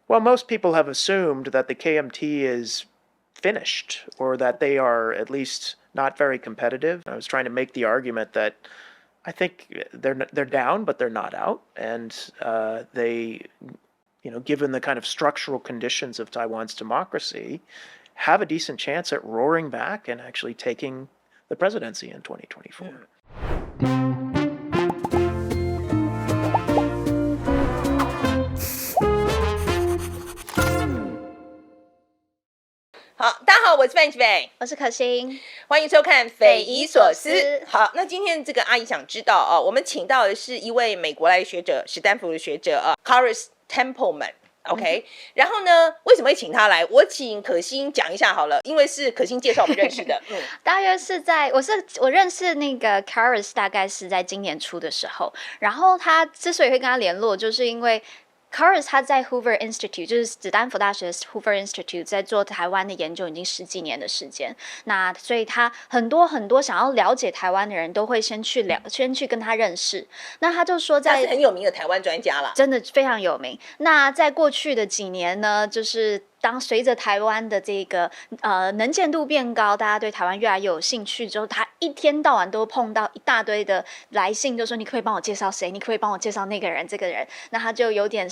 Well, most people have assumed that the KMT is finished or that they are at least not very competitive. I was trying to make the argument that I think they're down, but they're not out, and they, given the kind of structural conditions of Taiwan's democracy, have a decent chance at roaring back and actually taking the presidency in 2024. 好，大家好，我是范琪斐，我是可心，欢迎收看《斐姨所思》。好，那今天这个阿姨想知道我们请到的是一位美国来的学者，史丹佛的学者Kharis Templeman。OK，然后呢，为什么会请他来？我请可心讲一下好了，因为是可心介绍我们认识的。大约是我认识那个 Kharis 大概是在今年初的时候，然后他之所以会跟他联络，就是因为Kharis 他在 Hoover Institute， 就是史丹佛大学 Hoover Institute 在做台湾的研究已经10几年的时间，那所以他很多想要了解台湾的人都会先去跟他认识。那他就说他是很有名的台湾专家啦，真的非常有名。那在过去的几年呢，就是随着台湾的这个能见度变高，大家对台湾越来越有兴趣之后，他一天到晚都碰到一大堆的来信，就说你可以帮我介绍谁，你可以帮我介绍那个人这个人，那他就有点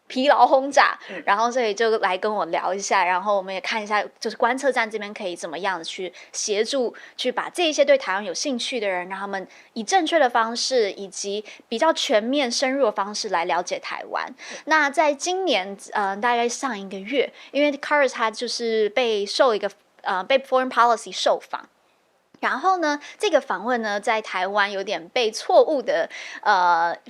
疲劳轰炸，然后所以就来跟我聊一下，然后我们也看一下，就是观测站这边可以怎么样的去协助，去把这一些对台湾有兴趣的人，让他们以正确的方式以及比较全面深入的方式来了解台湾。那在今年大概上一个月，因为 Kharis 他就是被 Foreign Policy 受访。然后呢，这个访问呢，在台湾有点被错误的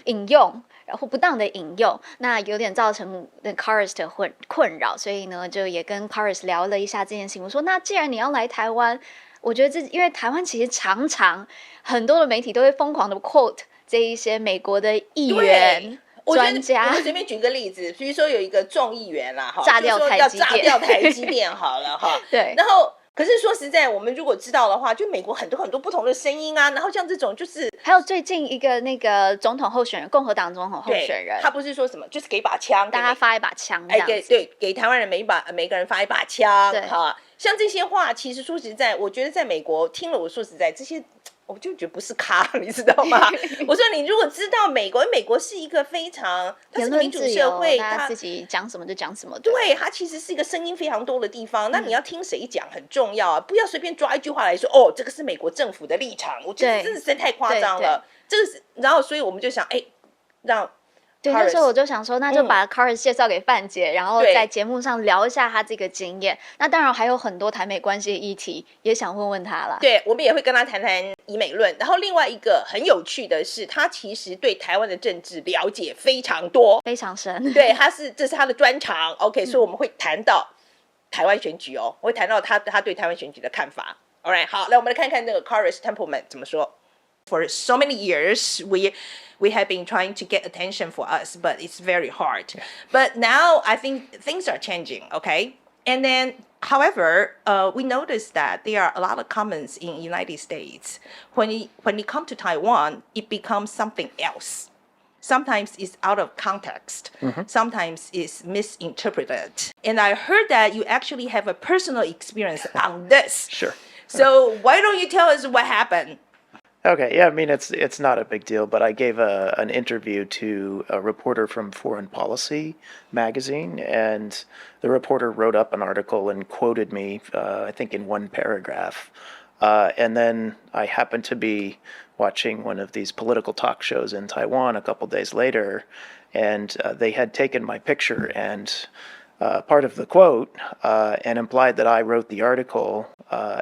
引用，然后不当的引用，那有点造成Kharis 的困扰，所以呢，就也跟 Kharis 聊了一下这件事情。我说，那既然你要来台湾，我觉得因为台湾其实常常很多的媒体都会疯狂的 quote 这一些美国的议员。专家，我随便举个例子，比如说有一个众议员啦，炸掉台积电，要炸掉台积电好了哈。对，然后。可是说实在，我们如果知道的话，就美国很多不同的声音啊，然后像这种就是还有最近一个那个总统候选人，共和党总统候选人，他不是说什么，就是给把枪，大家发一把枪这样子，给台湾人每个人发一把枪，哈，像这些话，其实说实在，我觉得在美国听了，我说实在这些。我就觉得不是咖，你知道吗？我说你如果知道美国是一个非常，它是个民主社会，他自己讲什么就讲什么，对，它其实是一个声音非常多的地方。那你要听谁讲很重要啊，不要随便抓一句话来说，哦，这个是美国政府的立场，我觉得真的是太夸张了。这个是，然后所以我们就想，让。对，那时候我就想说，那就把 Kharis 介绍给范姐，然后在节目上聊一下他这个经验。那当然还有很多台美关系的议题，也想问问他啦。对，我们也会跟他谈谈以美论。然后另外一个很有趣的是，他其实对台湾的政治了解非常多，非常深。对，这是他的专长。OK，所以我们会谈到台湾选举我会谈到他对台湾选举的看法。All right， 好，来我们来看看那个 Kharis Templeman 怎么说。For so many years, we have been trying to get attention for us, but it's very hard. But now I think things are changing, okay? And then, however, we noticed that there are a lot of comments in the United States. When it comes to Taiwan, it becomes something else. Sometimes it's out of context. Sometimes it's misinterpreted. And I heard that you actually have a personal experience on this. Sure. So why don't you tell us what happened? Okay, yeah, I mean, it's not a big deal, but I gave an interview to a reporter from Foreign Policy magazine, and the reporter wrote up an article and quoted me, I think in one paragraph. And then I happened to be watching one of these political talk shows in Taiwan a couple days later, and they had taken my picture and part of the quote and implied that I wrote the article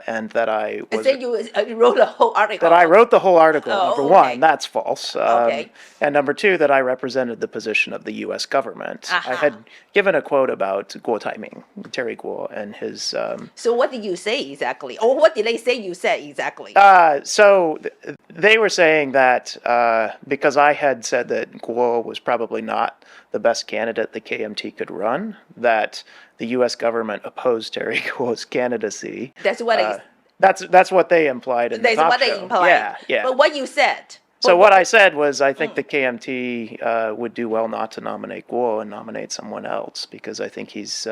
and that I was... So you wrote the whole article? That I wrote the whole article, number okay. one. That's false. Okay. And number two, that I represented the position of the U.S. government. I had given a quote about Guo Taiming, Terry Guo, and his... So what did you say exactly? Or what did they say you said exactly? So they were saying that because I had said that Guo was probably not the best candidate the KMT could run, that the U.S. government opposed Terry Guo's candidacy. That's what that's what they implied in the talk show. That's what they implied. Yeah. But what you said? So what I said was I think the KMT would do well not to nominate Guo and nominate someone else because I think he's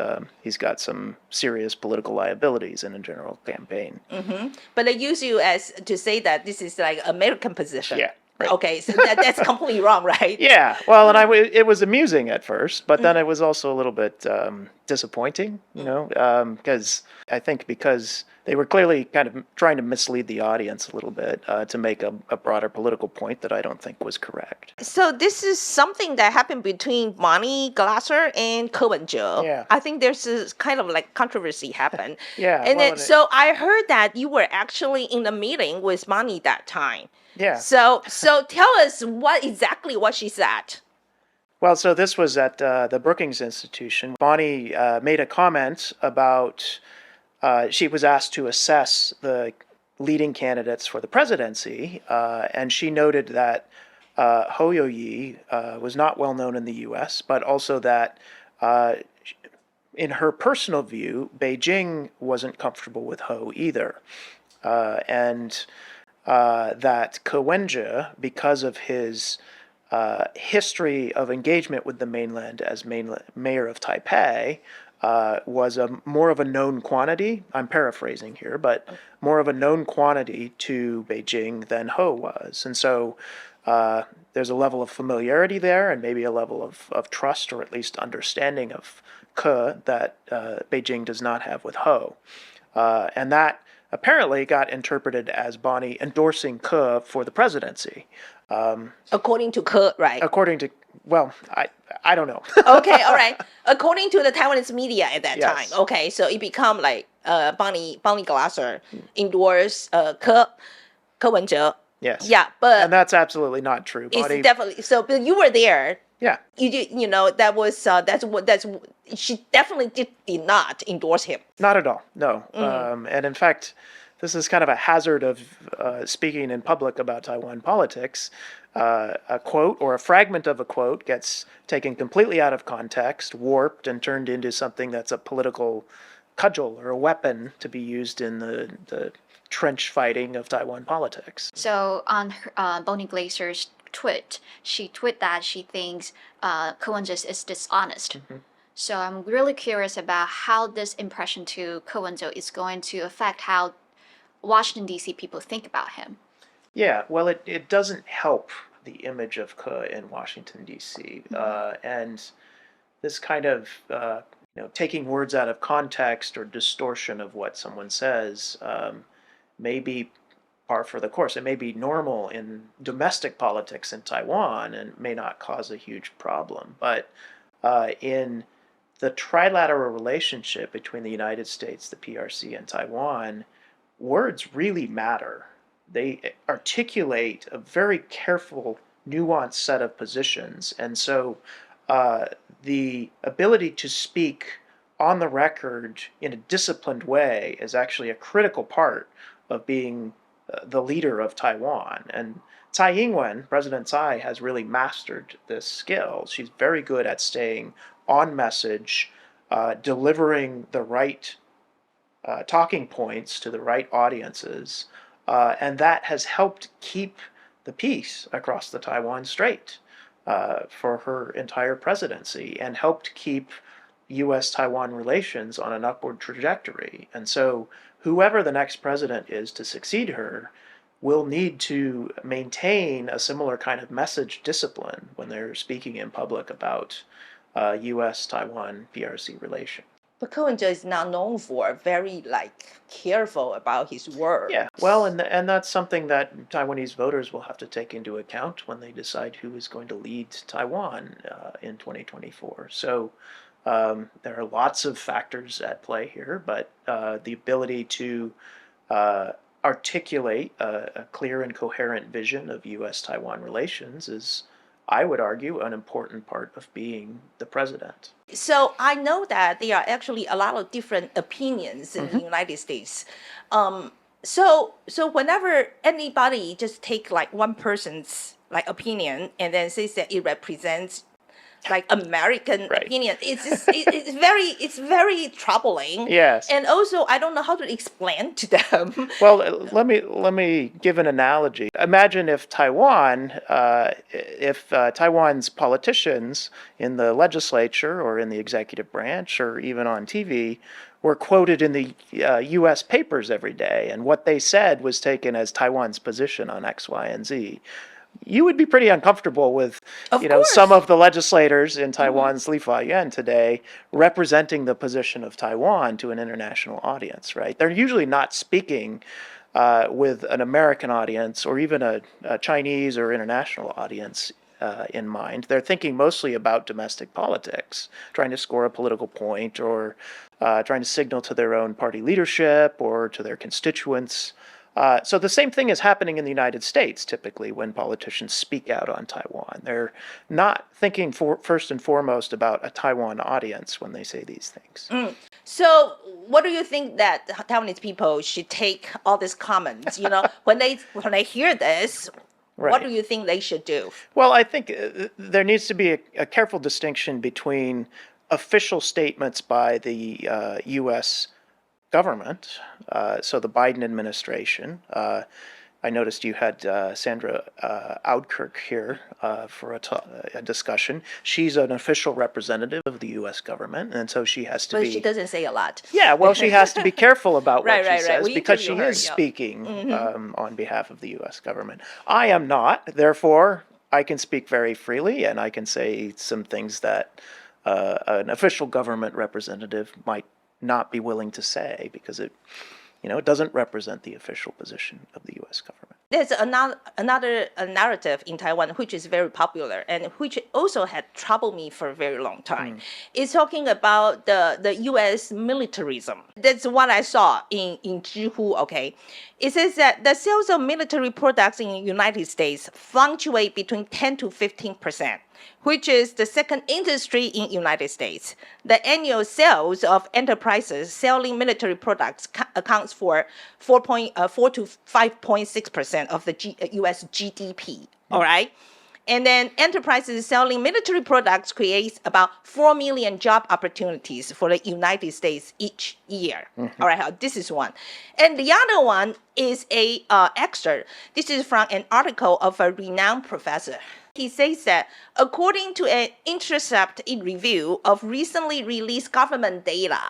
got some serious political liabilities in a general campaign. But they use you as to say that this is like American position. Yeah. Right. Okay, so that's completely wrong, right? Yeah, well, and it was amusing at first, but then it was also a little bit disappointing, because I think because they were clearly kind of trying to mislead the audience a little bit to make a broader political point that I don't think was correct. So this is something that happened between Bonnie Glasser and柯文哲. Yeah. I think there's this kind of like controversy happened. Yeah, And well, then, so I heard that you were actually in a meeting with Bonnie that time. Yeah. So tell us what she said. Well, so this was at the Brookings Institution. Bonnie made a comment about she was asked to assess the leading candidates for the presidency, and she noted that侯友宜was not well known in the U.S., but also that in her personal view, Beijing wasn't comfortable with Ho either, and that Kowenja, because of his history of engagement with the mainland as mayor of Taipei, was more of a known quantity. I'm paraphrasing here, but more of a known quantity to Beijing than Ho was. And so there's a level of familiarity there and maybe a level of trust or at least understanding of Ke that Beijing does not have with Ho. And that apparently got interpreted as Bonnie endorsing Ke for the presidency. According to Ke, right? According to, well, I don't know. Okay, all right. According to the Taiwanese media at that Yes. time. Okay, so it become like Bonnie Glasser endorsed Ke Wen-je. Yes. Yeah, but And that's absolutely not true. it's Bonnie, definitely so. But you were there. yeah. That was she definitely did not endorse him. Not at all, no. And in fact, this is kind of a hazard of speaking in public about Taiwan politics. A quote or a fragment of a quote gets taken completely out of context, warped, and turned into something that's a political cudgel or a weapon to be used in the trench fighting of Taiwan politics. So on her, Bonnie Glaser's tweet, she tweeted that she thinks柯文哲is dishonest. So I'm really curious about how this impression to柯文哲is going to affect how Washington, D.C. people think about him. Yeah, well, it doesn't help the image of Ke in Washington, D.C. And this kind of taking words out of context or distortion of what someone says may be par for the course. It may be normal in domestic politics in Taiwan and may not cause a huge problem. But in the trilateral relationship between the United States, the PRC, and Taiwan, words really matter. They articulate a very careful, nuanced set of positions. And so the ability to speak on the record in a disciplined way is actually a critical part of being the leader of Taiwan. And Tsai Ing-wen, President Tsai, has really mastered this skill. She's very good at staying on message, delivering the right talking points to the right audiences, and that has helped keep the peace across the Taiwan Strait for her entire presidency and helped keep U.S.-Taiwan relations on an upward trajectory. And so whoever the next president is to succeed her will need to maintain a similar kind of message discipline when they're speaking in public about U.S.-Taiwan PRC relations. But柯文-je is now known for very careful about his words. Yeah, well, and that's something that Taiwanese voters will have to take into account when they decide who is going to lead Taiwan in 2024. So there are lots of factors at play here, but the ability to articulate a clear and coherent vision of U.S.-Taiwan relations is, I would argue, an important part of being the president. So I know that there are actually a lot of different opinions in the United States. So whenever anybody just take one person's opinion and then says that it represents like American Right. opinion. It's very troubling. Yes. And also, I don't know how to explain to them. Well, let me give an analogy. Imagine if Taiwan's politicians in the legislature or in the executive branch or even on TV were quoted in the U.S. papers every day, and what they said was taken as Taiwan's position on X, Y, and Z. You would be pretty uncomfortable with, course. some of the legislators in Taiwan's Li Fa-Yuan today representing the position of Taiwan to an international audience, right? They're usually not speaking with an American audience or even a Chinese or international audience in mind. They're thinking mostly about domestic politics, trying to score a political point or trying to signal to their own party leadership or to their constituents. So the same thing is happening in the United States typically when politicians speak out on Taiwan. They're not thinking first and foremost about a Taiwan audience when they say these things. So, what do you think that Taiwanese people should take all these comments? When they hear this, what Right. do you think they should do? Well, I think there needs to be a careful distinction between official statements by the U.S. government, so the Biden administration. I noticed you had Sandra Audkirk here for a discussion. She's an official representative of the U.S. government, and so she has to But be. she doesn't say a lot. Yeah, well, she has to be careful about what Right, she right. says We because she interview her, is yeah. speaking on behalf of the U.S. government. I am not, therefore, I can speak very freely, and I can say some things that an official government representative might not be willing to say because it doesn't represent the official position of the U.S. government. There's another narrative in Taiwan which is very popular and which also had troubled me for a very long time. It's talking about the U.S. militarism. That's what I saw in Zhihu, okay? It says that the sales of military products in the United States fluctuate between 10 to 15%. Which is the second industry in United States. The annual sales of enterprises selling military products accounts for 4 to 5.6% of the U.S. GDP. All right. And then enterprises selling military products creates about 4 million job opportunities for the United States each year. All right, this is one. And the other one is a excerpt. This is from an article of a renowned professor. He says that according to an intercepted review of recently released government data,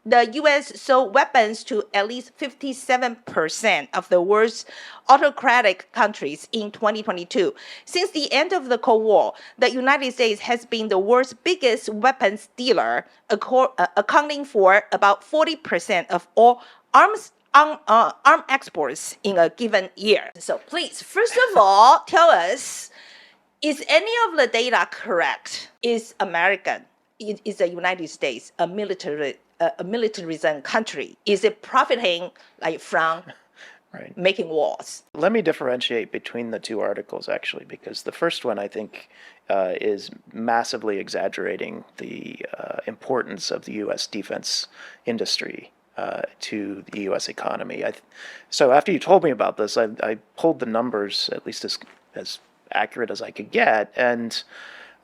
the U.S. sold weapons to at least 57% of the world's autocratic countries in 2022. Since the end of the Cold War, the United States has been the world's biggest weapons dealer, accounting for about 40% of all arms exports in a given year. So please, first of all, tell us, is any of the data correct? Is American? Is the United States a militarism country? Is it profiting from Right. making wars? Let me differentiate between the two articles, actually, because the first one, I think, is massively exaggerating the importance of the U.S. defense industry to the U.S. economy. So after you told me about this, I pulled the numbers, at least as accurate as I could get, and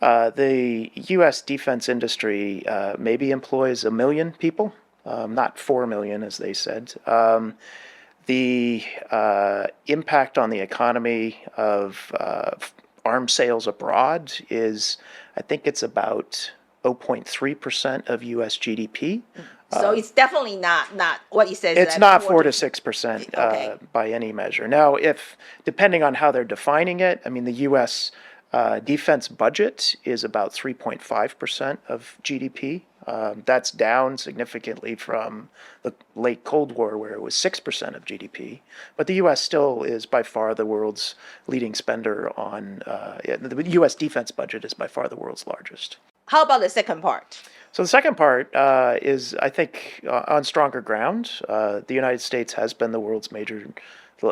the U.S. defense industry maybe employs 1 million people, not 4 million as they said. The impact on the economy of arms sales abroad is, I think it's about 0.3% of U.S. GDP. So it's definitely not what he says. It's not 4 to 6% Okay. by any measure. Now, depending on how they're defining it, I mean, the U.S. Defense budget is about 3.5% of GDP. That's down significantly from the late Cold War, where it was 6% of GDP. But the U.S. still is by far the world's leading spender on, the U.S. defense budget is by far the world's largest. How about the second part? So the second part is, I think, on stronger ground. The United States has been the world's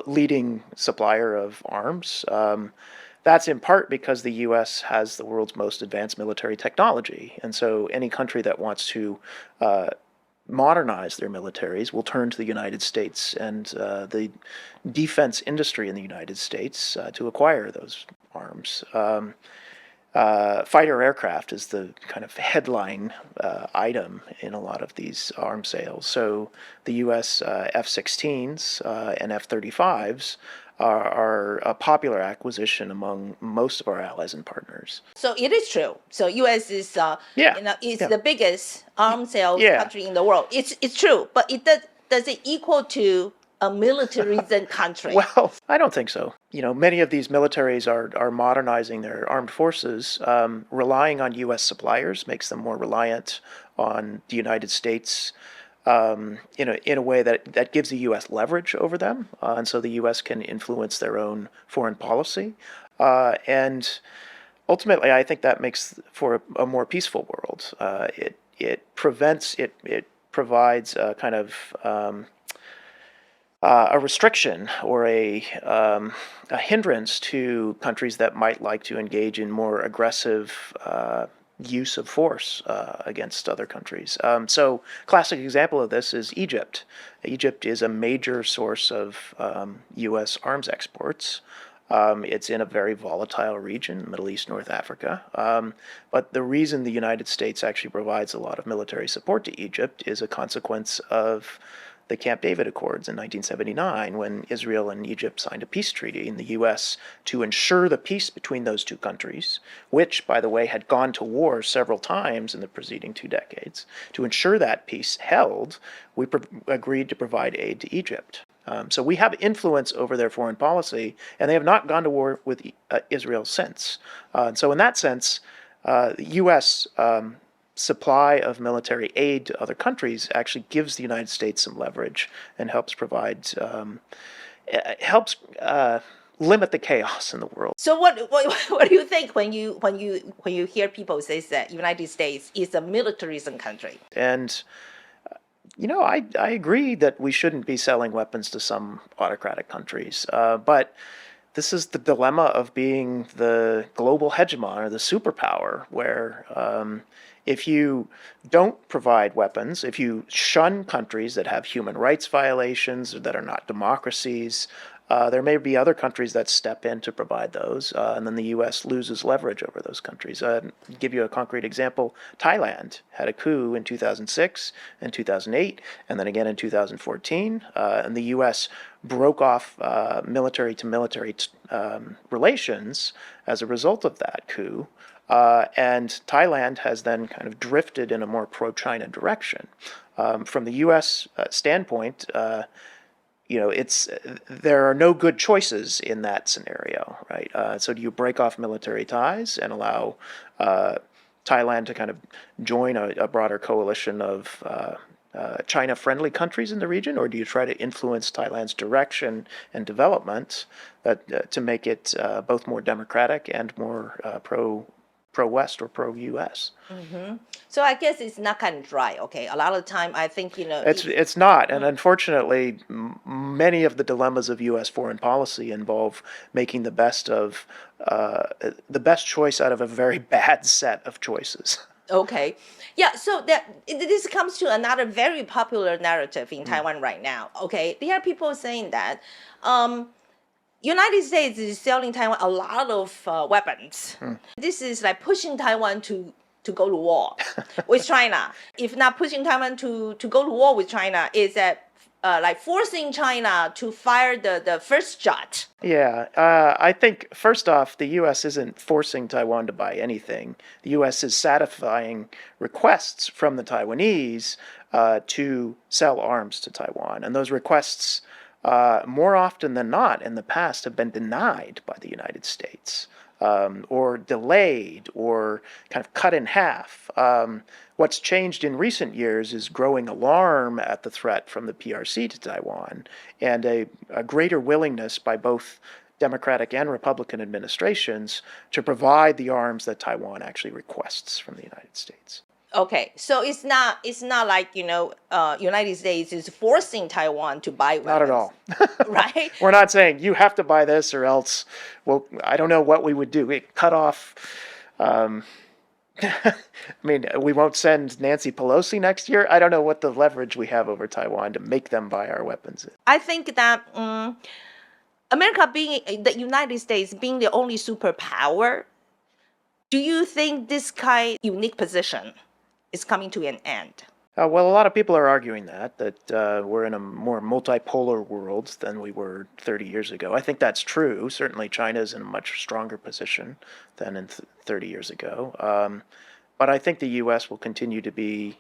leading supplier of arms. That's in part because the U.S. has the world's most advanced military technology. And so any country that wants to modernize their militaries will turn to the United States and the defense industry in the United States to acquire those arms. fighter aircraft is the kind of headline item in a lot of these arms sales. So the U.S. F-16s and F-35s are a popular acquisition among most of our allies and partners. So it is true. So U.S. is the biggest arms sales country in the world. It's true, but does it equal to a militarized country? Well, I don't think so. Many of these militaries are modernizing their armed forces. Relying on U.S. suppliers makes them more reliant on the United States in a way that gives the U.S. leverage over them. And so the U.S. can influence their own foreign policy. And ultimately, I think that makes for a more peaceful world. It provides a kind of a restriction or a hindrance to countries that might like to engage in more aggressive use of force against other countries. So classic example of this is Egypt. Egypt is a major source of U.S. arms exports. It's in a very volatile region, Middle East, North Africa. But the reason the United States actually provides a lot of military support to Egypt is a consequence of the Camp David Accords in 1979, when Israel and Egypt signed a peace treaty in the U.S. to ensure the peace between those two countries, which, by the way, had gone to war several times in the preceding 2 decades. To ensure that peace held, we agreed to provide aid to Egypt. So we have influence over their foreign policy, and they have not gone to war with Israel since. So in that sense, the U.S. Supply of military aid to other countries actually gives the United States some leverage and helps provide, limit the chaos in the world. So what do you think when you hear people say that United States is a militarism country? And I agree that we shouldn't be selling weapons to some autocratic countries, but this is the dilemma of being the global hegemon or the superpower, where if you don't provide weapons, if you shun countries that have human rights violations or that are not democracies, there may be other countries that step in to provide those, and then the U.S. loses leverage over those countries. To give you a concrete example, Thailand had a coup in 2006 and 2008, and then again in 2014, and the U.S. broke off military-to-military relations as a result of that coup. And Thailand has then kind of drifted in a more pro-China direction. From the U.S. standpoint, there are no good choices in that scenario, right? So do you break off military ties and allow Thailand to kind of join a broader coalition of China-friendly countries in the region, or do you try to influence Thailand's direction and development to make it both more democratic and more pro-West or pro-U.S.? Mm-hmm. So I guess it's not kind of dry, okay? A lot of the time, I think, It's not, and unfortunately, many of the dilemmas of U.S. foreign policy involve making the best choice out of a very bad set of choices. Okay. Yeah, so this comes to another very popular narrative in Taiwan right now, okay? There are people saying that United States is selling Taiwan a lot of weapons. This is like pushing Taiwan to go to war with China. If not pushing Taiwan to go to war with China, is that like forcing China to fire the first shot? Yeah, I think first off, the U.S. isn't forcing Taiwan to buy anything. The U.S. is satisfying requests from the Taiwanese to sell arms to Taiwan, and those requests, more often than not in the past, have been denied by the United States. Or delayed, or kind of cut in half. What's changed in recent years is growing alarm at the threat from the PRC to Taiwan, and a greater willingness by both Democratic and Republican administrations to provide the arms that Taiwan actually requests from the United States. Okay, so it's not like United States is forcing Taiwan to buy weapons. Not at all. Right? We're not saying you have to buy this or else. Well, I don't know what we would do. We cut off. I mean, we won't send Nancy Pelosi next year. I don't know what the leverage we have over Taiwan to make them buy our weapons. I think that the United States being the only superpower, Do you think this kind of unique position is coming to an end? Well, a lot of people are arguing that we're in a more multipolar world than we were 30 years ago. I think that's true. Certainly, China is in a much stronger position than in 30 years ago. But I think the U.S. will continue to be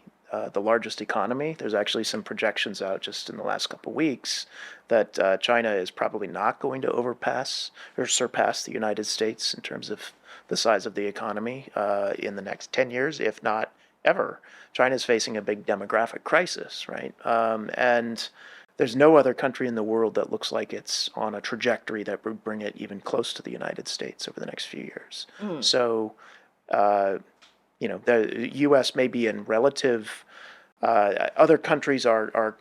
the largest economy. There's actually some projections out just in the last couple of weeks that China is probably not going to surpass the United States in terms of the size of the economy in the next 10 years, if not ever. China's facing a big demographic crisis, right? And there's no other country in the world that looks like it's on a trajectory that would bring it even close to the United States over the next few years. So, the U.S. may be in relative, other countries are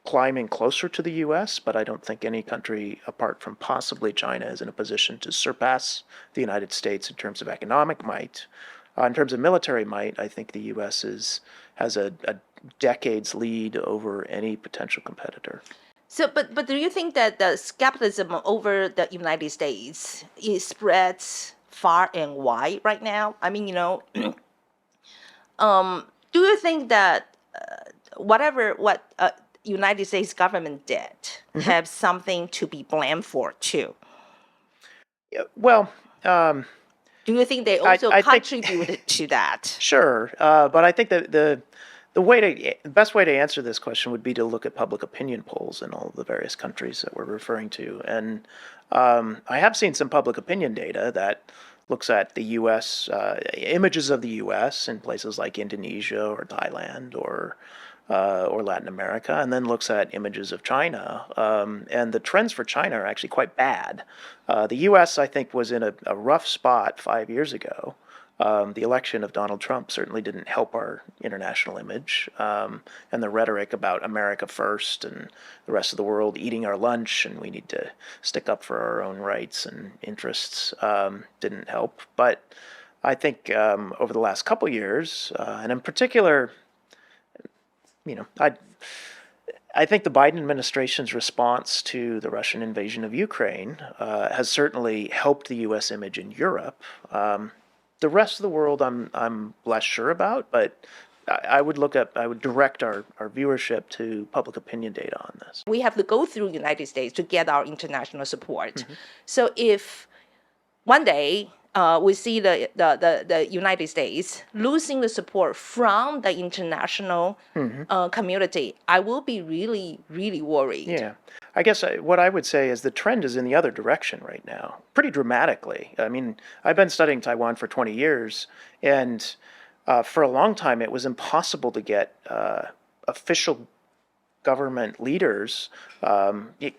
climbing closer to the U.S., but I don't think any country apart from possibly China is in a position to surpass the United States in terms of economic might. In terms of military might, I think the U.S. has a decades lead over any potential competitor. So, but do you think that the skepticism over the United States spreads far and wide right now? I mean, do you think that what United States government did have something to be blamed for too? Yeah, well. Do you think they also contributed to that? Sure, but I think that the best way to answer this question would be to look at public opinion polls in all of the various countries that we're referring to, and I have seen some public opinion data that looks at the U.S. Images of the U.S. in places like Indonesia or Thailand or Latin America, and then looks at images of China. And the trends for China are actually quite bad. The U.S., I think, was in a rough spot 5 years ago. The election of Donald Trump certainly didn't help our international image. And the rhetoric about America first and the rest of the world eating our lunch and we need to stick up for our own rights and interests didn't help. But I think over the last couple years, and in particular, I think the Biden administration's response to the Russian invasion of Ukraine has certainly helped the U.S. image in Europe. The rest of the world, I'm less sure about, but I would direct our viewership to public opinion data on this. We have to go through United States to get our international support. So if one day we see the United States losing the support from the international community, I will be really, really worried. Yeah. I guess what I would say is the trend is in the other direction right now, pretty dramatically. I mean, I've been studying Taiwan for 20 years, and for a long time it was impossible to get official government leaders,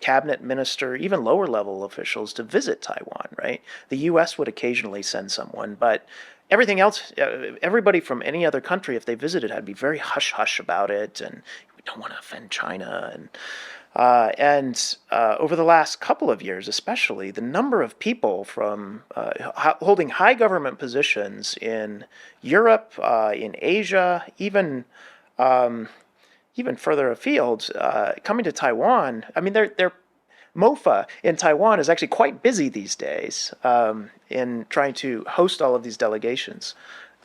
cabinet minister, even lower level officials to visit Taiwan, right? The U.S. would occasionally send someone, but everything else, everybody from any other country, if they visited, had to be very hush-hush about it, and we don't want to offend China. And over the last couple of years, especially, the number of people from holding high government positions in Europe, in Asia, even further afield, coming to Taiwan. I mean, their MOFA in Taiwan is actually quite busy these days in trying to host all of these delegations.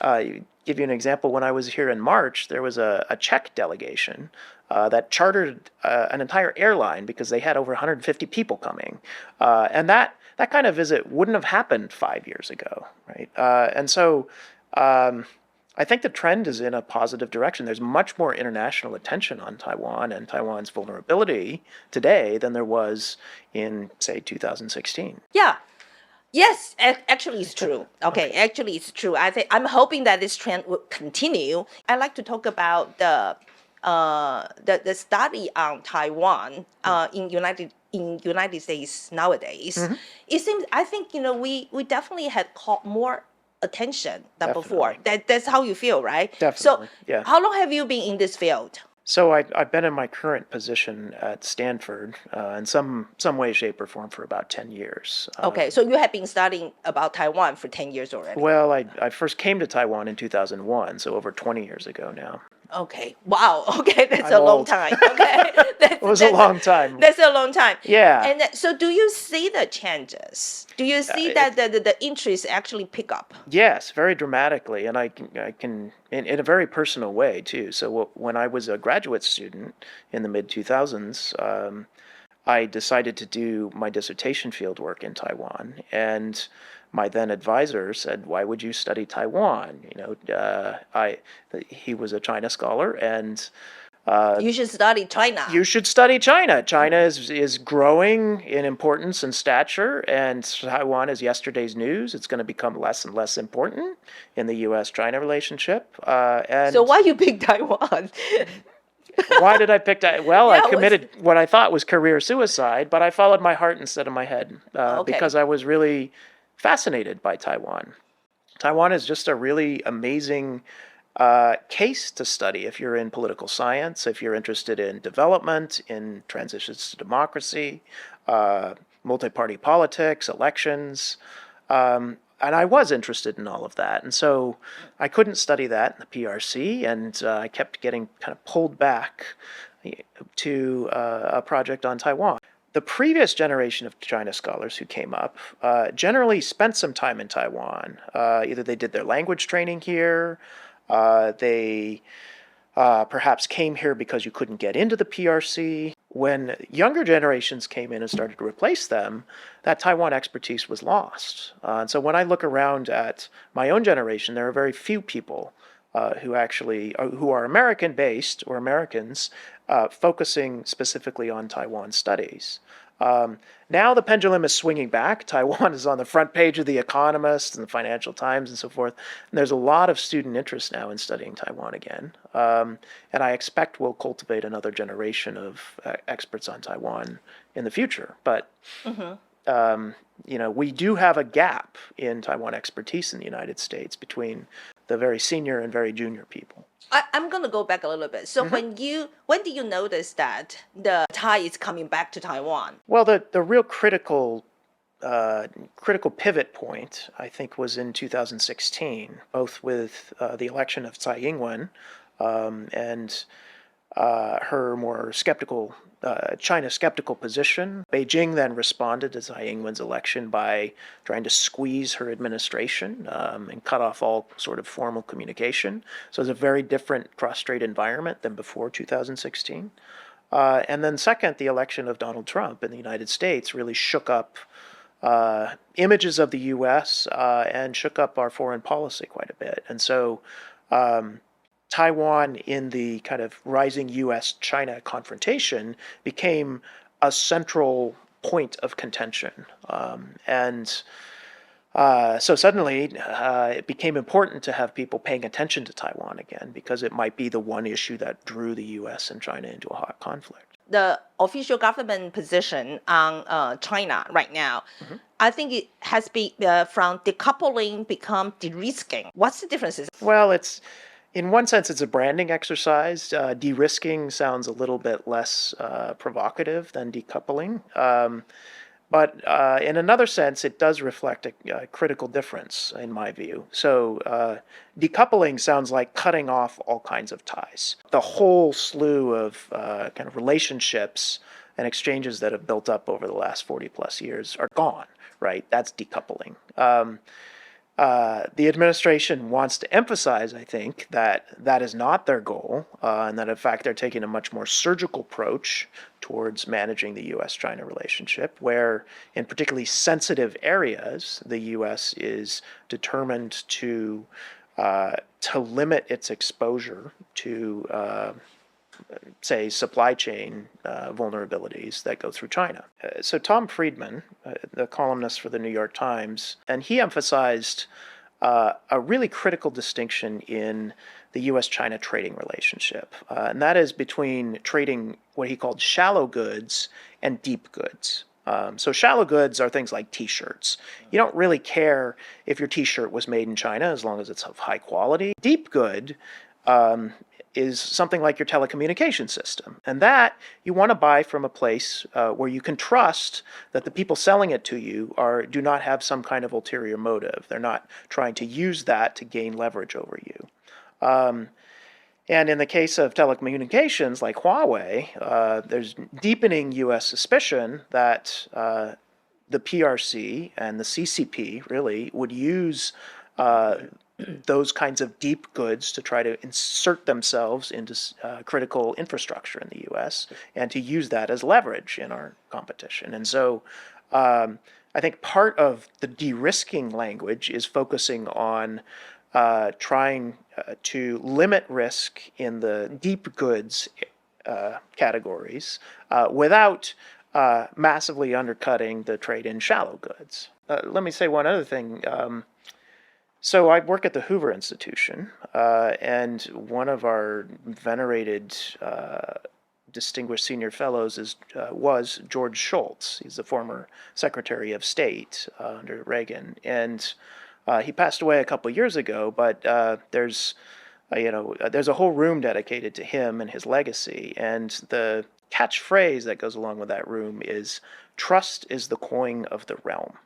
Give you an example. When I was here in March, there was a Czech delegation that chartered an entire airline because they had over 150 people coming. And that kind of visit wouldn't have happened 5 years ago, right? And so I think the trend is in a positive direction. There's much more international attention on Taiwan and Taiwan's vulnerability today than there was in, say, 2016. Yeah. Yes, actually it's true. Okay, actually it's true. I'm hoping that this trend will continue. I'd like to talk about the study on Taiwan in United States nowadays. It seems, I think, we definitely had caught more attention than before. That's how you feel, right? Definitely. So yeah. How long have you been in this field? So I've been in my current position at Stanford in some way, shape, or form for about 10 years. Okay, so you have been studying about Taiwan for 10 years already. Well, I first came to Taiwan in 2001, so over 20 years ago now. Okay. Wow. Okay, that's I'm a long old. time. Okay, It was a long time. That's a long time. Yeah. And so, do you see the changes? Do you see that the interest actually pick up? Yes, very dramatically, and I can in a very personal way too. So when I was a graduate student in the mid 2000s, I decided to do my dissertation fieldwork in Taiwan, and my then advisor said, "Why would you study Taiwan?" He was a China scholar, and You should study China. you should study China. China is growing in importance and stature, and Taiwan is yesterday's news. It's going to become less and less important in the U.S.-China relationship. And So why you pick Taiwan? why did I pick that? Well, Yeah, I committed what I thought was career suicide, but I followed my heart instead of my head Okay. because I was really fascinated by Taiwan. Taiwan is just a really amazing case to study if you're in political science, if you're interested in development, in transitions to democracy, multi-party politics, elections. And I was interested in all of that. And so I couldn't study that in the PRC, and I kept getting kind of pulled back to a project on Taiwan. The previous generation of China scholars who came up generally spent some time in Taiwan. Either they did their language training here, they perhaps came here because you couldn't get into the PRC. When younger generations came in and started to replace them, that Taiwan expertise was lost. And so when I look around at my own generation, there are very few people who are American-based or Americans focusing specifically on Taiwan studies. Now the pendulum is swinging back. Taiwan is on the front page of The Economist and the Financial Times and so forth. And there's a lot of student interest now in studying Taiwan again. And I expect we'll cultivate another generation of experts on Taiwan in the future. But, we do have a gap in Taiwan expertise in the United States between the very senior and very junior people. I'm going to go back a little bit. So when do you notice that the tide is coming back to Taiwan? Well, the real critical pivot point, I think, was in 2016, both with the election of Tsai Ing-wen and her more skeptical, China skeptical position. Beijing then responded to Tsai Ing-wen's election by trying to squeeze her administration and cut off all sort of formal communication. So it's a very different cross-strait environment than before 2016. And then second, the election of Donald Trump in the United States really shook up images of the U.S. And shook up our foreign policy quite a bit. And so Taiwan, in the kind of rising U.S.-China confrontation, became a central point of contention. So suddenly it became important to have people paying attention to Taiwan again, because it might be the one issue that drew the U.S. and China into a hot conflict. The official government position on China right now, I think it has been from decoupling become de-risking. What's the differences? Well, in one sense, it's a branding exercise. De-risking sounds a little bit less provocative than decoupling. But in another sense, it does reflect a critical difference, in my view. So decoupling sounds like cutting off all kinds of ties. The whole slew of kind of relationships and exchanges that have built up over the last 40 plus years are gone, right? That's decoupling. The administration wants to emphasize, I think, that that is not their goal, and that in fact they're taking a much more surgical approach towards managing the U.S.-China relationship, where in particularly sensitive areas, the U.S. is determined to limit its exposure to say, supply chain vulnerabilities that go through China. So Tom Friedman, the columnist for the New York Times, and he emphasized a really critical distinction in the U.S.-China trading relationship, and that is between trading what he called shallow goods and deep goods. So shallow goods are things like T-shirts. You don't really care if your T-shirt was made in China as long as it's of high quality. Deep good is something like your telecommunication system. And that you want to buy from a place where you can trust that the people selling it to you do not have some kind of ulterior motive. They're not trying to use that to gain leverage over you. And in the case of telecommunications like Huawei, there's deepening U.S. suspicion that the PRC and the CCP really would use those kinds of deep goods to try to insert themselves into critical infrastructure in the U.S. and to use that as leverage in our competition. And so I think part of the de-risking language is focusing on trying to limit risk in the deep goods categories without massively undercutting the trade in shallow goods. Let me say one other thing. So I work at the Hoover Institution, and one of our venerated distinguished senior fellows was George Shultz. He's the former Secretary of State under Reagan, and he passed away a couple years ago. But there's a whole room dedicated to him and his legacy, and the catchphrase that goes along with that room is "Trust is the coin of the realm."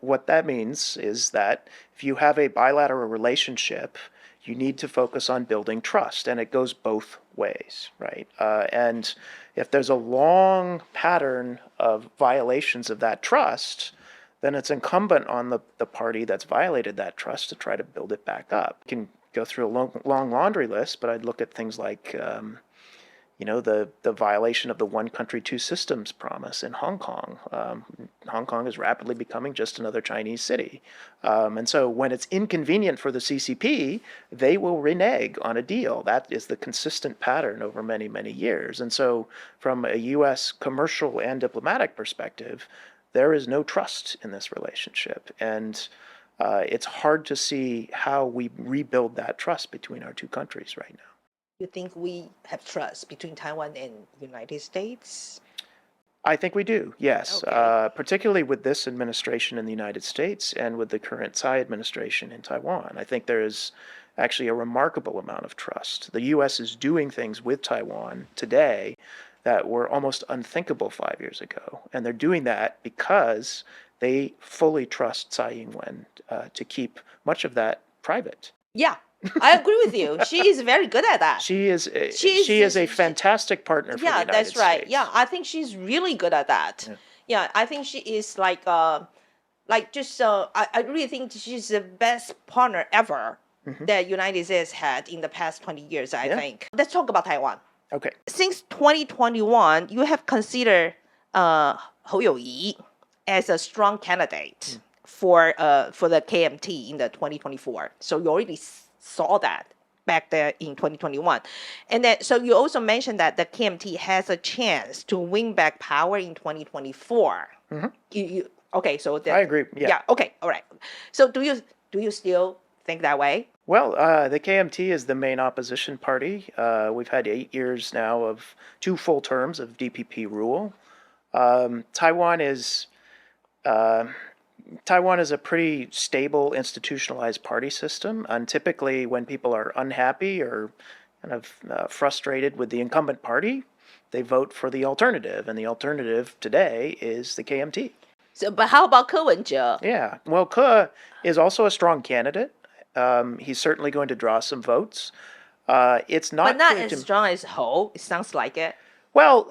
What that means is that if you have a bilateral relationship, you need to focus on building trust, and it goes both ways, right? And if there's a long pattern of violations of that trust, then it's incumbent on the party that's violated that trust to try to build it back up. You can go through a long laundry list, but I'd look at things like the violation of the one country, two systems promise in Hong Kong. Hong Kong is rapidly becoming just another Chinese city. And so when it's inconvenient for the CCP, they will renege on a deal. That is the consistent pattern over many, many years. And so from a U.S. commercial and diplomatic perspective, there is no trust in this relationship. And it's hard to see how we rebuild that trust between our two countries right now. You think we have trust between Taiwan and United States? I think we do, yes. Okay. Particularly with this administration in the United States and with the current Tsai administration in Taiwan. I think there is actually a remarkable amount of trust. The U.S. is doing things with Taiwan today that were almost unthinkable 5 years ago. And they're doing that because they fully trust Tsai Ing-wen to keep much of that private. Yeah, I agree with you. She is very good at that. She is a fantastic partner for the United States. Yeah, that's right. Yeah, I think she's really good at that. Yeah, I think she is I really think she's the best partner ever that United States had in the past 20 years, I think. Let's talk about Taiwan. Okay. Since 2021, you have considered Hou You-yi as a strong candidate for the KMT in the 2024. So you already saw that back there in 2021. And then, so you also mentioned that the KMT has a chance to win back power in 2024. Okay, so I agree. Yeah. Okay. All right. So do you still think that way? Well, the KMT is the main opposition party. We've had 8 years now of 2 full terms of DPP rule. Taiwan is a pretty stable, institutionalized party system, and typically when people are unhappy or kind of frustrated with the incumbent party, they vote for the alternative, and the alternative today is the KMT. So, but how about柯文哲? Yeah, well, Ke is also a strong candidate. He's certainly going to draw some votes. It's not, but not as strong as Hou. It sounds like it. Well,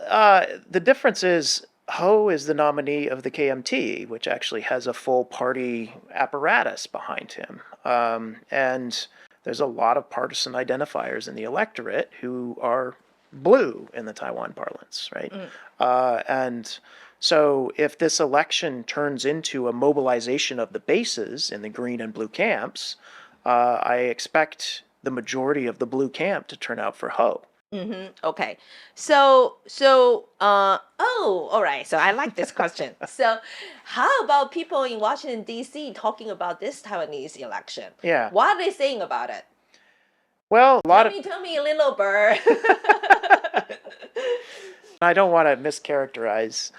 the difference is Hou is the nominee of the KMT, which actually has a full party apparatus behind him. And there's a lot of partisan identifiers in the electorate who are blue in the Taiwan parlance, right? And so if this election turns into a mobilization of the bases in the green and blue camps, I expect the majority of the blue camp to turn out for Hou. Okay. So, all right. So I like this question. So how about people in Washington, D.C. talking about this Taiwanese election? Yeah. What are they saying about it? Well, Tell me, little bird. I don't want to mischaracterize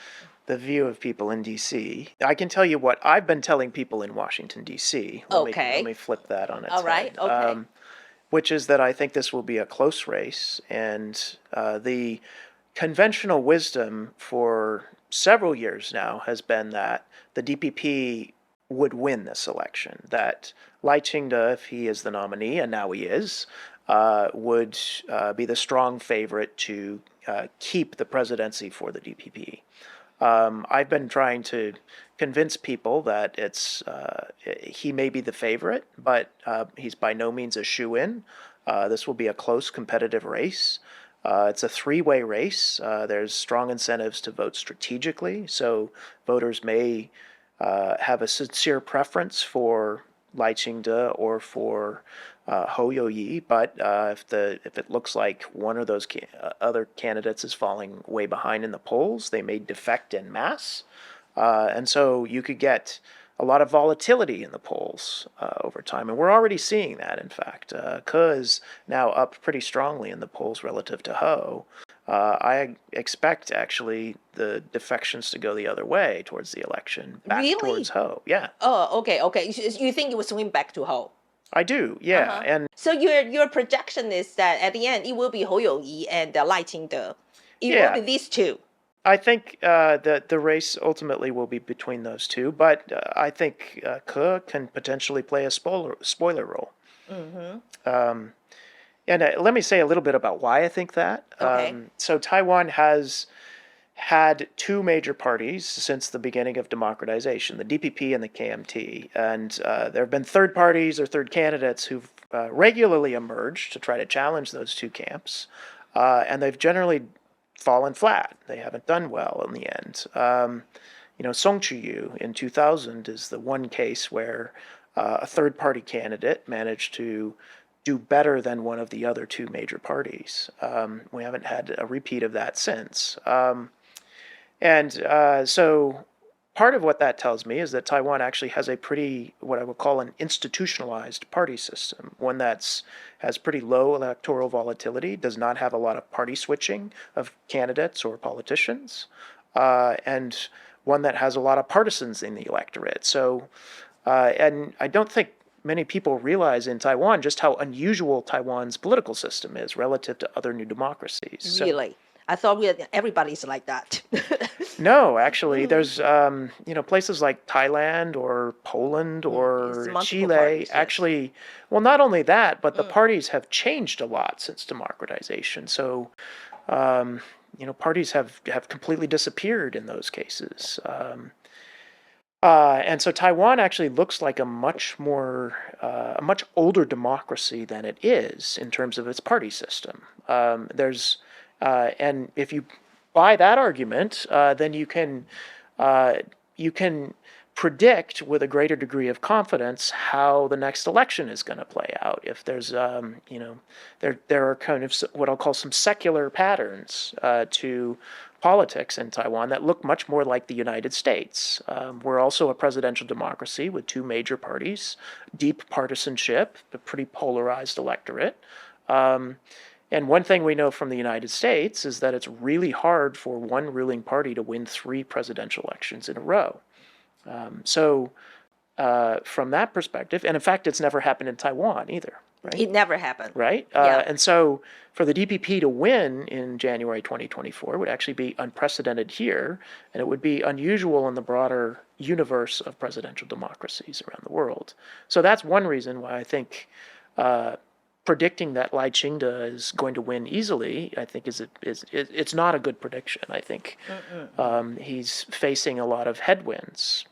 the view of people in D.C. I can tell you what I've been telling people in Washington, D.C. Let me flip that on its head. All right. Okay. Which is that I think this will be a close race, and the conventional wisdom for several years now has been that the DPP would win this election, that Lai Ching-te, if he is the nominee, and now he is, would be the strong favorite to keep the presidency for the DPP. I've been trying to convince people that he may be the favorite, but he's by no means a shoo-in. This will be a close competitive race. It's a three-way race. There's strong incentives to vote strategically, so voters may have a sincere preference for Lai Ching-te or for侯友宜, but if it looks like one of those other candidates is falling way behind in the polls, they may defect en masse, and so you could get a lot of volatility in the polls over time, and we're already seeing that. In fact, Ke is now up pretty strongly in the polls relative to Ho. I expect actually the defections to go the other way towards the election, back towards Ho. Yeah. Oh, okay. You think it will swing back to Ho? I do, yeah. And so your projection is that at the end it will be Hou Youyi and Lai Ching-te. It will be these two. I think that the race ultimately will be between those two, but I think Ke can potentially play a spoiler role. And let me say a little bit about why I think that. Okay. So Taiwan has had two major parties since the beginning of democratization, the DPP and the KMT. And there have been third parties or third candidates who've regularly emerged to try to challenge those two camps. And they've generally fallen flat. They haven't done well in the end. Song Chu-yu in 2000 is the one case where a third party candidate managed to do better than one of the other two major parties. We haven't had a repeat of that since. So part of what that tells me is that Taiwan actually has a pretty, what I would call an institutionalized party system, one that's has pretty low electoral volatility, does not have a lot of party switching of candidates or politicians, and one that has a lot of partisans in the electorate. So, and I don't think many people realize in Taiwan just how unusual Taiwan's political system is relative to other new democracies. Really? So, I thought everybody's like that. No, actually, there's places like Thailand or Poland or Chile. Parties, yes. Actually, well, not only that, but the parties have changed a lot since democratization. So, parties have completely disappeared in those cases. And so Taiwan actually looks like a much older democracy than it is in terms of its party system. And if you buy that argument, then you can predict with a greater degree of confidence how the next election is going to play out. If there's, there are kind of what I'll call some secular patterns to politics in Taiwan that look much more like the United States. We're also a presidential democracy with two major parties, deep partisanship, a pretty polarized electorate. And one thing we know from the United States is that it's really hard for one ruling party to win 3 presidential elections in a row. So from that perspective, and in fact, it's never happened in Taiwan either, right? It never happened. Right? Yeah. And so for the DPP to win in January 2024 would actually be unprecedented here, and it would be unusual in the broader universe of presidential democracies around the world. So that's one reason why I think predicting that Lai Ching-te is going to win easily, I think it's not a good prediction. I think he's facing a lot of headwinds.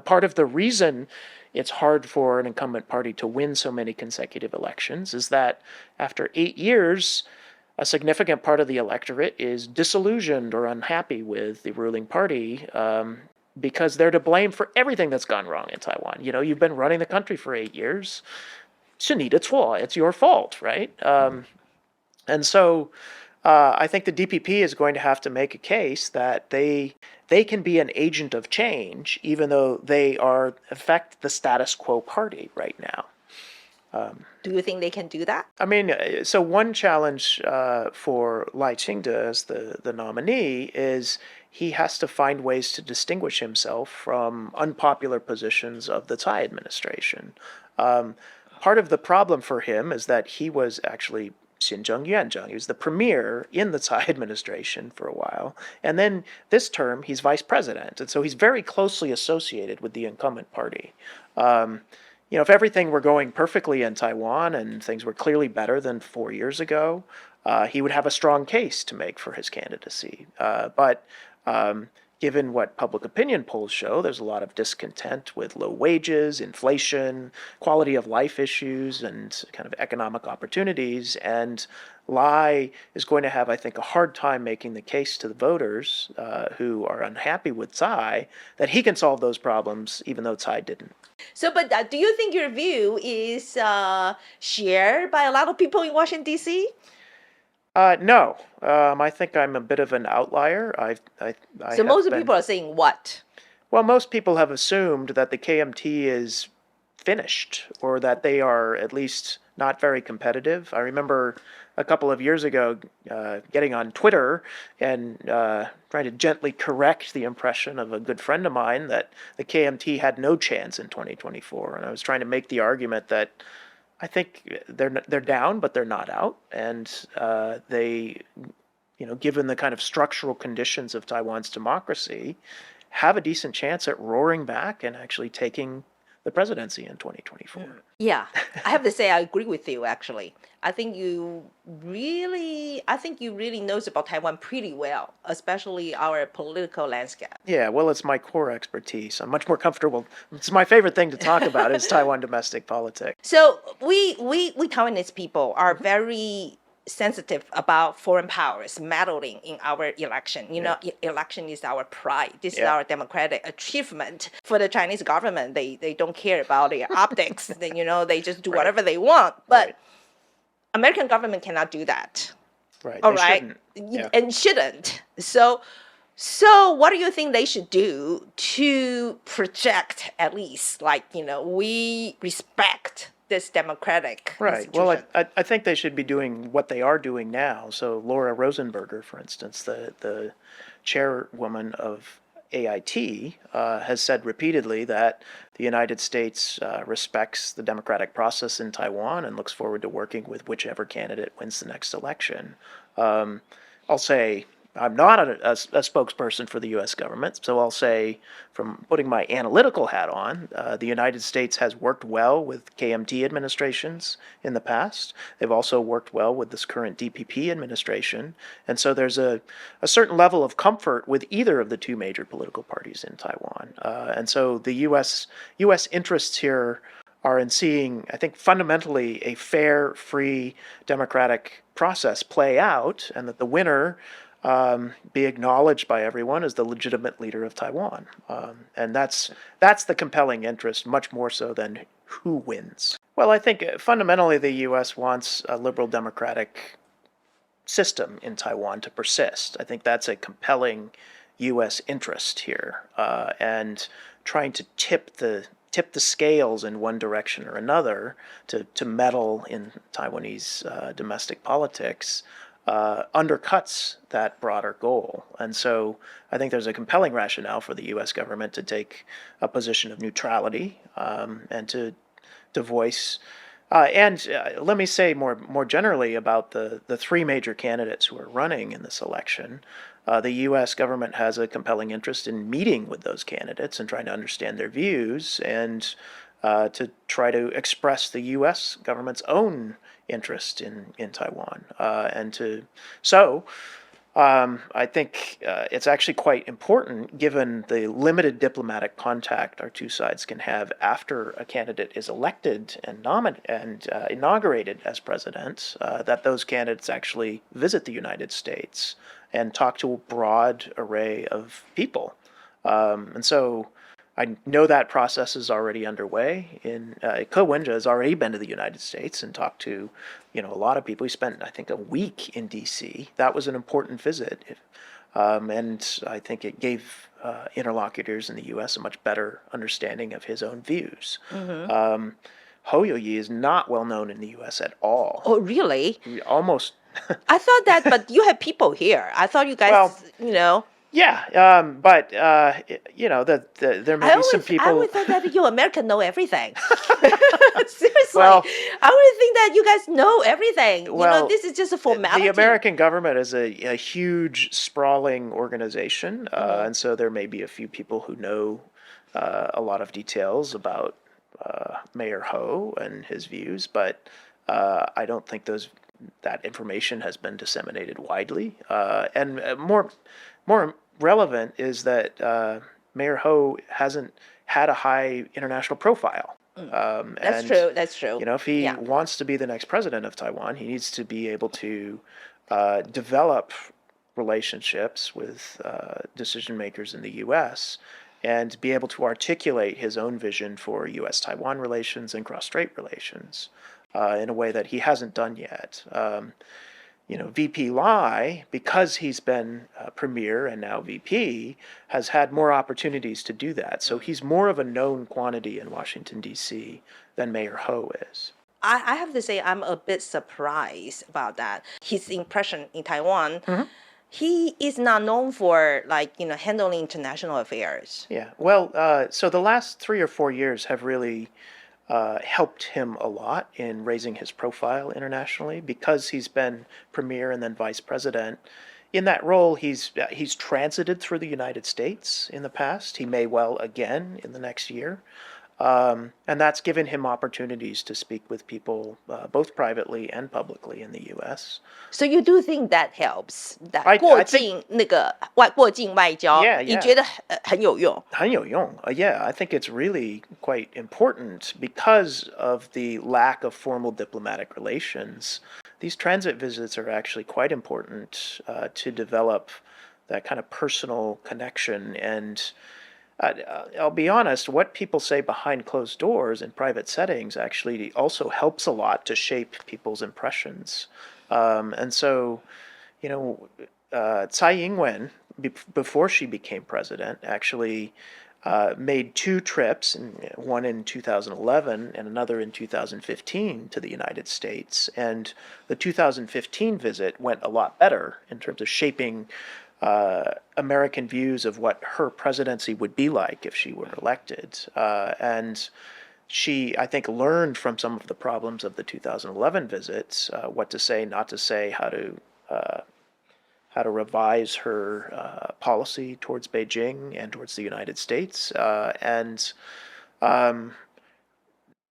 Part of the reason it's hard for an incumbent party to win so many consecutive elections is that after 8 years, a significant part of the electorate is disillusioned or unhappy with the ruling party because they're to blame for everything that's gone wrong in Taiwan. You've been running the country for 8 years. 是你的错, it's your fault, right? And so I think the DPP is going to have to make a case that they can be an agent of change, even though they are, in fact, the status quo party right now. Do you think they can do that? I mean, so one challenge for Lai Ching-te as the nominee is he has to find ways to distinguish himself from unpopular positions of the Tsai administration. Part of the problem for him is that he was actually Xinzheng Yuanzheng. He was the premier in the Tsai administration for a while. And then this term, he's vice president. And so he's very closely associated with the incumbent party. if everything were going perfectly in Taiwan and things were clearly better than 4 years ago, he would have a strong case to make for his candidacy. But given what public opinion polls show, there's a lot of discontent with low wages, inflation, quality of life issues, and kind of economic opportunities. And Lai is going to have, I think, a hard time making the case to the voters who are unhappy with Tsai that he can solve those problems, even though Tsai didn't. So, but do you think your view is shared by a lot of people in Washington, D.C.? No, I think I'm a bit of an outlier. So most people are saying what? Well, most people have assumed that the KMT is finished, or that they are at least not very competitive. I remember a couple of years ago getting on Twitter and trying to gently correct the impression of a good friend of mine that the KMT had no chance in 2024. And I was trying to make the argument that I think they're down, but they're not out, and they, given the kind of structural conditions of Taiwan's democracy, have a decent chance at roaring back and actually taking the presidency in 2024. Yeah, I have to say I agree with you. Actually, I think you really knows about Taiwan pretty well, especially our political landscape. Yeah, well, it's my core expertise. I'm much more comfortable. It's my favorite thing to talk about is Taiwan domestic politics. So we Taiwanese people are very sensitive about foreign powers meddling in our election. Election is our pride. This is our democratic achievement. For the Chinese government, they don't care about their optics. They just do whatever they want. But American government cannot do that. Right. All they right. Shouldn't. And shouldn't. So what do you think they should do to project at least we respect this democratic Right. institution? Well, I think they should be doing what they are doing now. So Laura Rosenberger, for instance, the chairwoman of AIT, has said repeatedly that the United States respects the democratic process in Taiwan and looks forward to working with whichever candidate wins the next election. I'll say I'm not a spokesperson for the U.S. government, so I'll say, from putting my analytical hat on, the United States has worked well with KMT administrations in the past. They've also worked well with this current DPP administration, and so there's a certain level of comfort with either of the two major political parties in Taiwan. And so the U.S. interests here are in seeing, I think, fundamentally a fair, free, democratic process play out, and that the winner be acknowledged by everyone as the legitimate leader of Taiwan. And that's the compelling interest, much more so than who wins. Well, I think fundamentally the U.S. wants a liberal democratic system in Taiwan to persist. I think that's a compelling U.S. interest here. And trying to tip the scales in one direction or another to meddle in Taiwanese domestic politics undercuts that broader goal. And so I think there's a compelling rationale for the U.S. government to take a position of neutrality and to voice. And let me say more generally about the three major candidates who are running in this election. The U.S. government has a compelling interest in meeting with those candidates and trying to understand their views and to try to express the U.S. government's own interest in Taiwan. I think it's actually quite important, given the limited diplomatic contact our two sides can have after a candidate is elected and inaugurated as president, that those candidates actually visit the United States and talk to a broad array of people. And so I know that process is already underway. Ko Wen-je has already been to the United States and talked to, a lot of people. He spent, I think, a week in D.C. That was an important visit, and I think it gave interlocutors in the U.S. a much better understanding of his own views. Mm-hmm. Ho Yo-yi is not well known in the U.S. at all. Oh, really? Almost. I thought that, but you have people here. I thought you guys, Yeah, but there may be some people. I always thought that you Americans know everything. Seriously, Well, I would think that you guys know everything. Well, this is just a formality. The American government is a huge, sprawling organization, and so there may be a few people who know a lot of details about Mayor Ho and his views, but I don't think that information has been disseminated widely. And more relevant is that Mayor Ho hasn't had a high international profile. That's and, true. That's true. If he Yeah. wants to be the next president of Taiwan, he needs to be able to develop relationships with decision makers in the U.S. and be able to articulate his own vision for U.S.-Taiwan relations and cross-strait relations in a way that he hasn't done yet. VP Lai, because he's been premier and now VP, has had more opportunities to do that. So he's more of a known quantity in Washington, D.C. than Mayor Ho is. I have to say I'm a bit surprised about that. His impression in Taiwan, he is not known for handling international affairs. Yeah, well, so the last 3 or 4 years have really helped him a lot in raising his profile internationally because he's been premier and then vice president. In that role, he's transited through the United States in the past. He may well again in the next year. And that's given him opportunities to speak with people both privately and publicly in the U.S. So you do think that helps? That I 过 think- 境那个过境外交 Yeah, 你 yeah. 觉得很有用？很有用. Yeah, I think it's really quite important because of the lack of formal diplomatic relations. These transit visits are actually quite important to develop that kind of personal connection. And I'll be honest, what people say behind closed doors in private settings actually also helps a lot to shape people's impressions. And so, Tsai Ing-wen, before she became president, actually made 2 trips, one in 2011 and another in 2015 to the United States. And the 2015 visit went a lot better in terms of shaping American views of what her presidency would be like if she were elected. And she, I think, learned from some of the problems of the 2011 visits, what to say, not to say, how to revise her policy towards Beijing and towards the United States.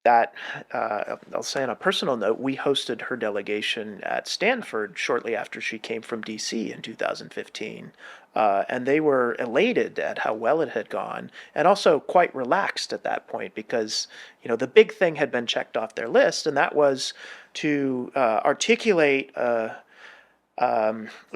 That, I'll say on a personal note, we hosted her delegation at Stanford shortly after she came from D.C. in 2015. And they were elated at how well it had gone and also quite relaxed at that point because, the big thing had been checked off their list, and that was to articulate a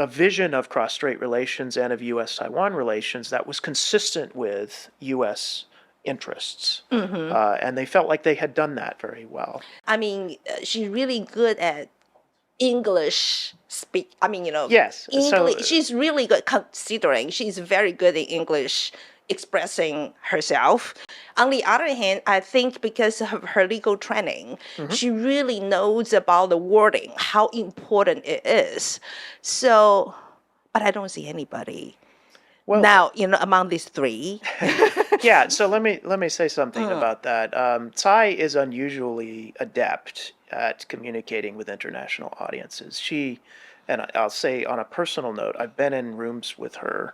vision of cross-strait relations and of U.S.-Taiwan relations that was consistent with U.S. interests. And they felt like they had done that very well. I mean, she's really good at English speak. Yes. English. She's really good considering she's very good in English expressing herself. On the other hand, I think because of her legal training, she really knows about the wording, how important it is. So, but I don't see anybody now, among these 3. Yeah, so let me say something about that. Tsai is unusually adept at communicating with international audiences. And I'll say on a personal note, I've been in rooms with her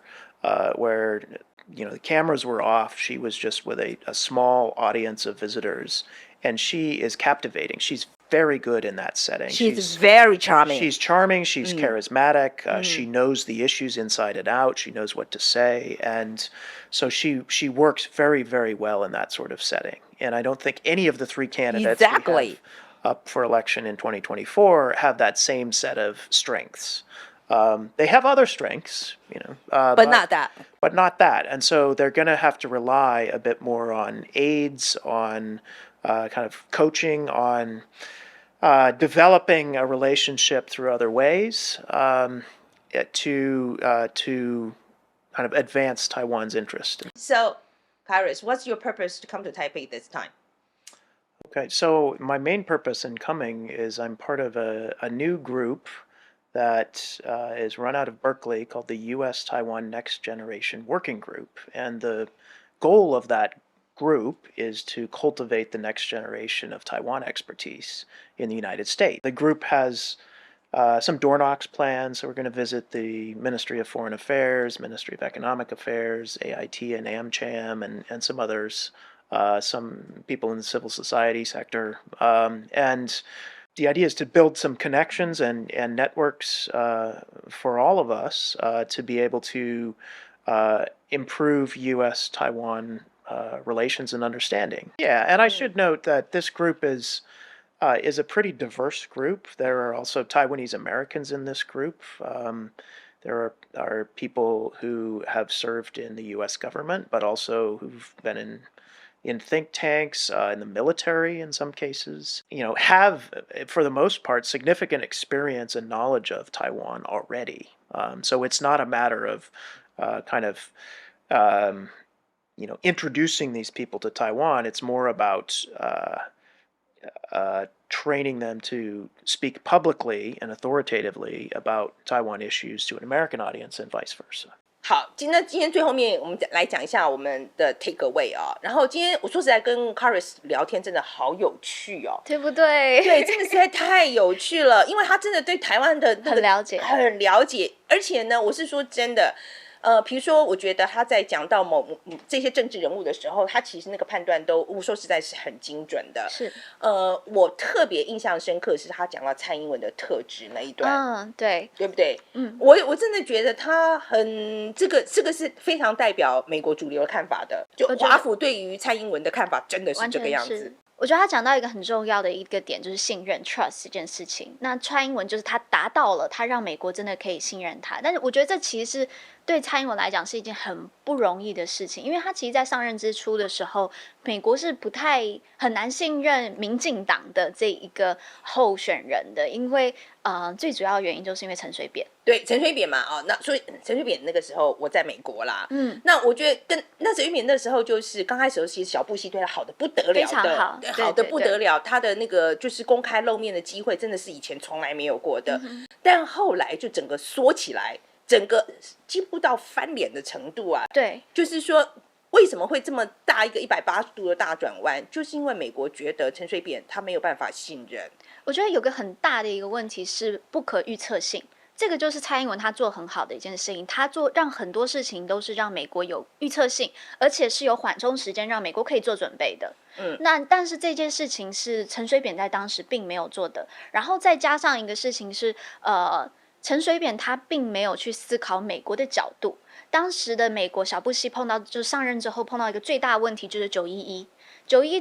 where the cameras were off. She was just with a small audience of visitors, and she is captivating. She's very good in that setting. She's very charming. She's charming. She's charismatic. She knows the issues inside and out. She knows what to say, and so she works very, very well in that sort of setting. And I don't think any of the 3 candidates we have up for election in 2024 have that same set of strengths. They have other strengths, but not that. But not that. And so they're going to have to rely a bit more on aids, on kind of coaching, on developing a relationship through other ways to kind of advance Taiwan's interest. So, Kharis, what's your purpose to come to Taipei this time? Okay, so my main purpose in coming is I'm part of a new group that is run out of Berkeley called the U.S.-Taiwan Next Generation Working Group. And the goal of that group is to cultivate the next generation of Taiwan expertise in the United States. The group has some door knocks plans, so we're going to visit the Ministry of Foreign Affairs, Ministry of Economic Affairs, AIT and AmCham, and some others some people in the civil society sector. And the idea is to build some connections and networks for all of us to be able to improve U.S.-Taiwan relations and understanding. Yeah, and I should note that this group is a pretty diverse group. There are also Taiwanese Americans in this group. There are people who have served in the U.S. government, but also who've been in think tanks, in the military in some cases, have, for the most part, significant experience and knowledge of Taiwan already. So it's not a matter of introducing these people to Taiwan. It's more about training them to speak publicly and authoritatively about Taiwan issues to an American audience and vice versa. 好，今天最后面我们来讲一下我们的 take away 啊。然后今天我说实在跟 Kharis 聊天真的好有趣哦，对不对？对，真的实在太有趣了，因为他真的对台湾的那个很了解，很了解，而且呢，我是说真的。比如说，我觉得他在讲到这些政治人物的时候，他其实那个判断都，我说实在是很精准的。是，我特别印象深刻是他讲到蔡英文的特质那一段，对，对不对？我真的觉得他这个是非常代表美国主流的看法的，就华府对于蔡英文的看法真的是这个样子。我觉得他讲到一个很重要的一个点，就是信任 trust 这件事情。那蔡英文就是他达到了，他让美国真的可以信任他。但是我觉得这其实是对蔡英文来讲是一件很不容易的事情，因为他其实在上任之初的时候，美国是很难信任民进党的这一个候选人的，因为最主要的原因就是因为陈水扁。对，陈水扁嘛，那所以陈水扁那个时候我在美国啦，那我觉得那陈水扁那时候就是刚开始的时候，其实小布希对他好的不得了的，非常好，好的不得了，他的那个就是公开露面的机会真的是以前从来没有过的，但后来就整个缩起来，整个几乎到翻脸的程度啊，对，就是说。为什么会这么大一个180度的大转弯？就是因为美国觉得陈水扁他没有办法信任。我觉得有个很大的一个问题是不可预测性，这个就是蔡英文他做很好的一件事情，他让很多事情都是让美国有预测性，而且是有缓冲时间让美国可以做准备的。但是这件事情是陈水扁在当时并没有做的，然后再加上一个事情是陈水扁他并没有去思考美国的角度。当时的美国小布希就是上任之后碰到一个最大的问题，就是911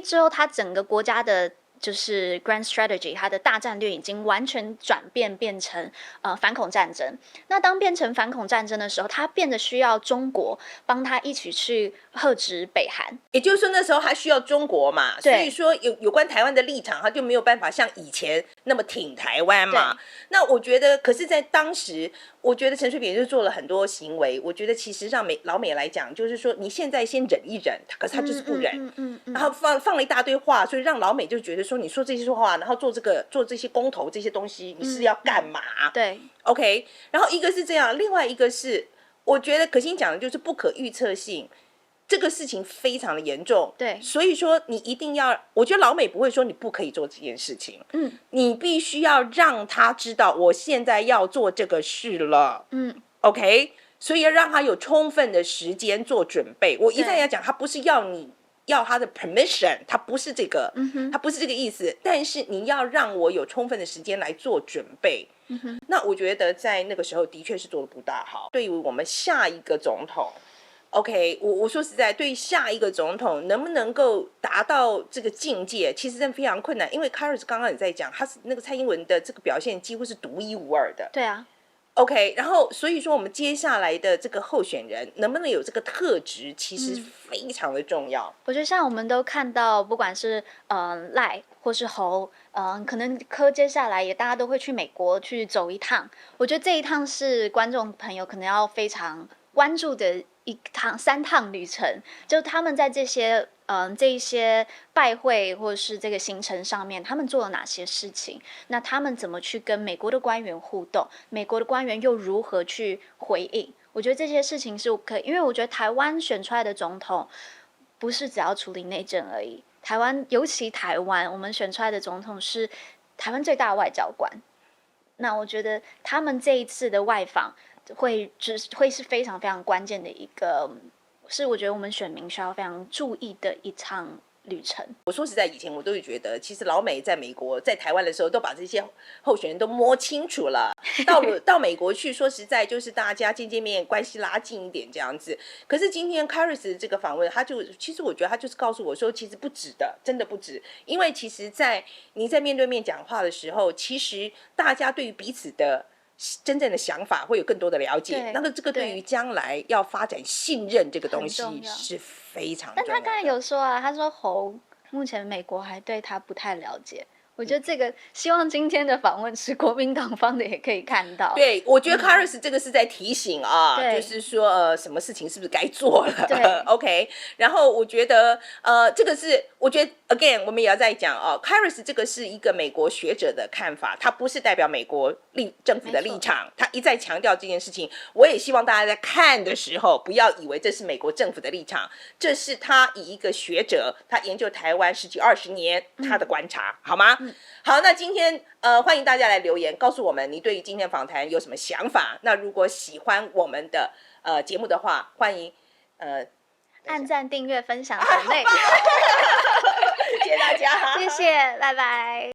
之后，他整个国家的就是 grand strategy， 它的大战略已经完全变成反恐战争。那当变成反恐战争的时候，他变得需要中国帮他一起去遏制北韩。也就是说那时候还需要中国嘛，所以说有关台湾的立场，他就没有办法像以前那么挺台湾嘛。那我觉得，可是在当时，我觉得陈水扁就做了很多行为，我觉得其实让老美来讲，就是说你现在先忍一忍，可是他就是不忍，然后放了一大堆话，所以让老美就觉得说你说这些话，然后做这些公投这些东西，你是要干嘛？对 ，OK。然后一个是这样，另外一个是我觉得可心讲的就是不可预测性。这个事情非常的严重，对，所以说你一定要，我觉得老美不会说你不可以做这件事情，你必须要让他知道我现在要做这个事了，OK， 所以要让他有充分的时间做准备。我一再要讲，他不是要他的 permission， 他不是这个，他不是这个意思，但是你要让我有充分的时间来做准备。那我觉得在那个时候的确是做得不大好，对于我们下一个总统。OK， 我说实在，对下一个总统能不能够达到这个境界，其实真的非常困难。因为 Kharis 刚刚也在讲，他是那个蔡英文的这个表现几乎是独一无二的。对啊。OK， 然后所以说我们接下来的这个候选人能不能有这个特质，其实非常的重要。我觉得像我们都看到，不管是赖或是侯，可能柯接下来也大家都会去美国去走一趟。我觉得这一趟是观众朋友可能要非常关注的3趟旅程，就他们在这一些拜会或者是这个行程上面，他们做了哪些事情？那他们怎么去跟美国的官员互动？美国的官员又如何去回应？我觉得这些事情是可以，因为我觉得台湾选出来的总统不是只要处理内政而已。尤其台湾，我们选出来的总统是台湾最大的外交官。那我觉得他们这一次的外访会是非常非常关键的一个是我觉得我们选民需要非常注意的一趟旅程。我说实在，以前我都会觉得，其实老美在美国、在台湾的时候，都把这些候选人都摸清楚了。到美国去，说实在，就是大家见见面，关系拉近一点这样子。可是今天 Kharis 这个访问，其实我觉得他就是告诉我说，其实不止的，真的不止。因为其实你在面对面讲话的时候，其实大家对于彼此的真正的想法会有更多的了解，那这个对于将来要发展信任这个东西是非常重要的。但他刚才有说啊，他说侯目前美国还对他不太了解。我觉得这个希望今天的访问是国民党方的也可以看到。对，我觉得 Kharis 这个是在提醒啊，就是说什么事情是不是该做了？OK， 然后我觉得这个是我觉得 again 我们也要再讲啊 ，Kharis 这个是一个美国学者的看法，他不是代表美国政府的立场，他一再强调这件事情。我也希望大家在看的时候不要以为这是美国政府的立场，这是他以一个学者，他研究台湾10几20年他的观察，好吗？好，那今天欢迎大家来留言，告诉我们你对于今天访谈有什么想法。那如果喜欢我们的节目的话，欢迎按赞、订阅、分享、抖内。谢谢大家，谢谢，拜拜。